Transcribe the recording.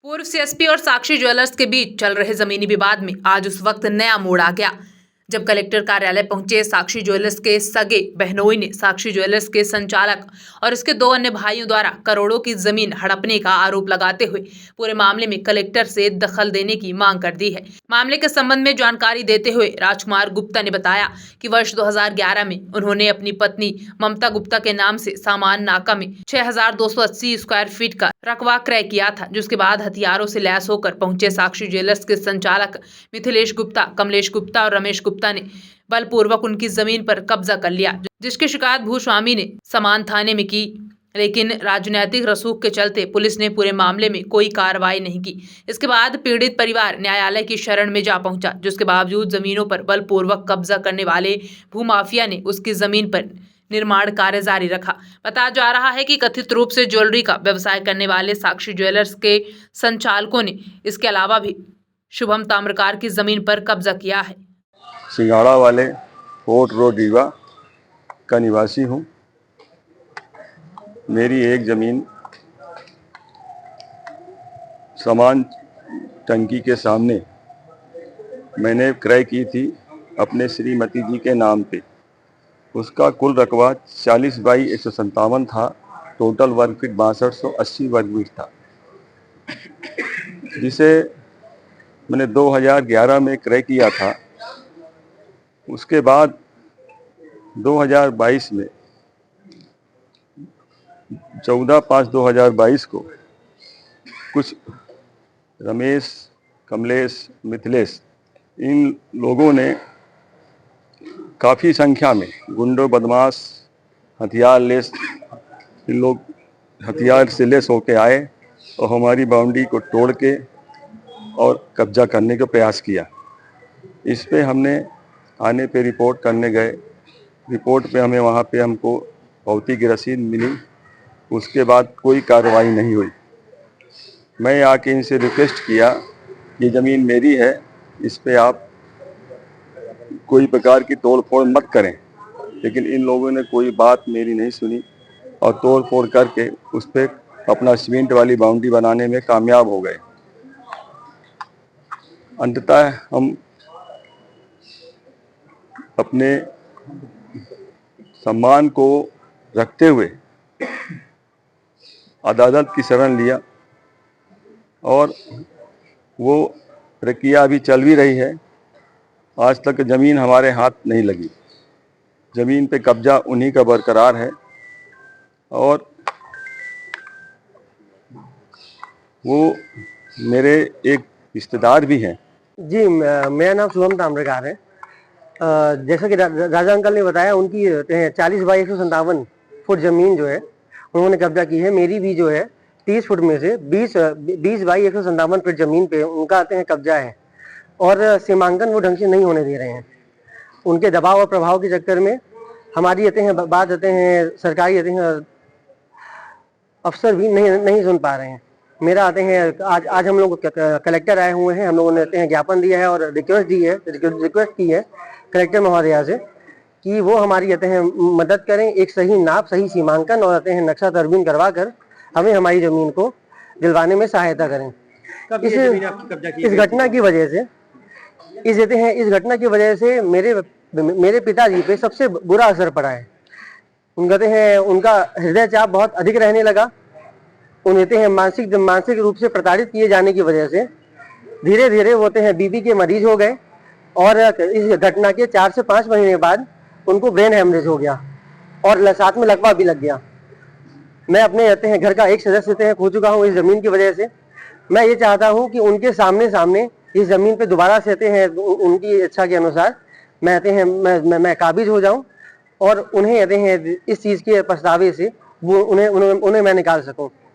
पूर्व सीएसपी और साक्षी ज्वेलर्स के बीच चल रहे जमीनी विवाद में आज उस वक्त नया मोड़ आ गया जब कलेक्टर कार्यालय पहुंचे साक्षी ज्वेलर्स के सगे बहनोई ने साक्षी ज्वेलर्स के संचालक और उसके दो अन्य भाइयों द्वारा करोड़ों की जमीन हड़पने का आरोप लगाते हुए पूरे मामले में कलेक्टर से दखल देने की मांग कर दी है। मामले के संबंध में जानकारी देते हुए राजकुमार गुप्ता ने बताया कि वर्ष 2011 में उन्होंने अपनी पत्नी ममता गुप्ता के नाम से सामान नाका में 6280 स्क्वायर फीट का रकबा क्रय किया था, जिसके बाद हथियारों से लैस होकर पहुंचे साक्षी ज्वेलर्स के संचालक मिथिलेश गुप्ता, कमलेश गुप्ता और रमेश गुप्ता ने बलपूर्वक उनकी जमीन पर कब्जा कर लिया, जिसकी शिकायत भूस्वामी ने समान थाने में की। लेकिन राजनीतिक रसूख के चलते पुलिस ने पूरे मामले में कोई कार्रवाई नहीं की। इसके बाद पीड़ित परिवार न्यायालय की शरण में जा पहुंचा, जिसके बावजूद जमीनों पर बलपूर्वक कब्जा करने वाले भूमाफिया ने उसकी जमीन पर निर्माण कार्य जारी रखा। बताया जा रहा है कि कथित रूप से ज्वेलरी का व्यवसाय करने वाले साक्षी ज्वेलर्स के संचालकों ने इसके अलावा भी शुभम ताम्रकार की जमीन पर कब्जा किया है। सिंगाड़ा वाले फोर्ट रोड रीवा का निवासी हूँ। मेरी एक ज़मीन सामान टंकी के सामने मैंने क्रय की थी अपने श्रीमती जी के नाम पे। उसका कुल रकबा 40 बाई 157 था। टोटल वर्ग फीट 6280 वर्ग फीट था, जिसे मैंने 2011 में क्रय किया था। उसके बाद 2022 में 14/5/2022 को कुछ रमेश, कमलेश, मिथिलेश इन लोगों ने काफ़ी संख्या में गुंडों, बदमाश, हथियार लेस इन लोग हथियार से लेस होके आए और हमारी बाउंड्री को तोड़ के और कब्जा करने का प्रयास किया। इस पे हमने आने पे रिपोर्ट करने गए। रिपोर्ट पे हमें वहाँ पे हमको भौतिक रसीद मिली। उसके बाद कोई कार्रवाई नहीं हुई। मैं आके इनसे रिक्वेस्ट किया, ये ज़मीन मेरी है, इस पे आप कोई प्रकार की तोड़ फोड़ मत करें, लेकिन इन लोगों ने कोई बात मेरी नहीं सुनी और तोड़ फोड़ करके उस पर अपना सीमेंट वाली बाउंड्री बनाने में कामयाब हो गए। अंततः हम अपने सम्मान को रखते हुए अदालत की शरण लिया और वो प्रक्रिया अभी चल भी रही है। आज तक ज़मीन हमारे हाथ नहीं लगी। ज़मीन पे कब्जा उन्हीं का बरकरार है और वो मेरे एक रिश्तेदार भी हैं। जी, मेरा नाम शुभम ताम्रकार है। जैसा कि राजा अंकल ने बताया, उनकी 40 बाई 157 फुट ज़मीन जो है उन्होंने कब्जा की है। मेरी भी जो है 30 फुट में से 20 बाई 157 फुट ज़मीन पे उनका कब्जा है और सीमांकन वो ढंग से नहीं होने दे रहे हैं। उनके दबाव और प्रभाव के चक्कर में हमारी बात सरकारी अफसर भी नहीं सुन पा रहे हैं। मेरा आज हम लोग कलेक्टर आए हुए हैं। हम लोगों ने ज्ञापन दिया है और रिक्वेस्ट की है कलेक्टर महोदया से कि वो हमारी मदद करें, एक सही नाप, सही सीमांकन और नक्शा तरमीम करवा कर हमें हमारी ज़मीन को दिलवाने में सहायता करें। इस घटना की वजह से इस घटना की वजह से मेरे पिताजी पे सबसे बुरा असर पड़ा है। उनका हृदय चाप बहुत अधिक रहने लगा। उन्हें मानसिक रूप से प्रताड़ित किए जाने की वजह से धीरे धीरे वो बीपी के मरीज हो गए और इस घटना के 4 से 5 महीने बाद उनको ब्रेन हेमरेज हो गया और साथ में लकवा भी लग गया। मैं अपने घर का एक सदस्य खो चुका हूँ इस ज़मीन की वजह से। मैं ये चाहता हूँ कि उनके सामने इस ज़मीन पे दोबारा से उनकी इच्छा के अनुसार मैं काबिज हो जाऊँ और उन्हें इस चीज़ के पछतावे से उन्हें मैं निकाल सकूँ।